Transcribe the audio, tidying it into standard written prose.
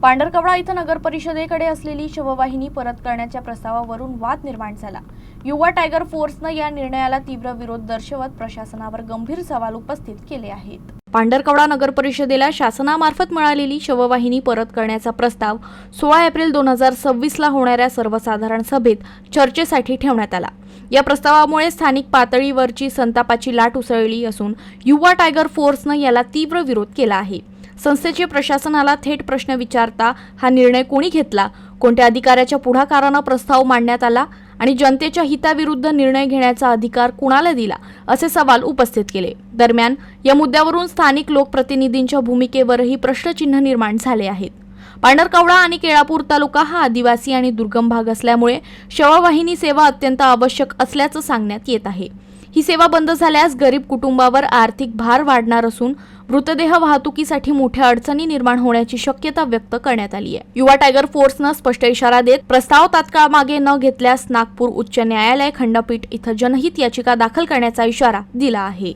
पांढरकवडा इथं नगर परिषदेकडे असलेली शववाहिनी परत करण्याच्या प्रस्तावावरून वाद निर्माण झाला। युवा टायगर फोर्सनं या निर्णयाला तीव्र विरोध दर्शवत प्रशासनावर गंभीर सवाल उपस्थित केले आहेत। पांढरकवडा नगर परिषदेला शासनामार्फत मिळालेली शववाहिनी परत करण्याचा प्रस्ताव 16 एप्रिल 2026 ला होणाऱ्या सर्वसाधारण सभेत चर्चेसाठी ठेवण्यात आला। या प्रस्तावामुळे स्थानिक पातळीवरची संतापाची लाट उसळली असून युवा टायगर फोर्सनं याला तीव्र विरोध केला आहे। संस्थेचे प्रशासनाला थेट प्रश्न विचारता हा निर्णय कोणी घेतला, कोणत्या अधिकाऱ्याच्या पुढाकाराने प्रस्ताव मांडण्यात आला आणि जनतेच्या हिताविरुद्ध निर्णय घेण्याचा अधिकार कुणाला दिला, असे सवाल उपस्थित केले। दरम्यान या मुद्द्यावरून स्थानिक लोकप्रतिनिधींच्या भूमिकेवरही प्रश्नचिन्ह निर्माण झाले आहेत। पांढरकवडा आणि केळापूर तालुका हा आदिवासी आणि दुर्गम भाग असल्यामुळे शववाहिनी सेवा अत्यंत आवश्यक असल्याचं सांगण्यात येत आहे। ही सेवा बंद झाल्यास गरीब कुटुंबावर आर्थिक भार वाढणार असून मृतदेह वाहतुकीसाठी मोठ्या अडचणी निर्माण होण्याची शक्यता व्यक्त करण्यात आली आहे। युवा टायगर फोर्सनं स्पष्ट इशारा देत प्रस्ताव तात्काळ मागे न घेतल्यास नागपूर उच्च न्यायालय खंडपीठ इथं जनहित याचिका दाखल करण्याचा इशारा दिला आहे।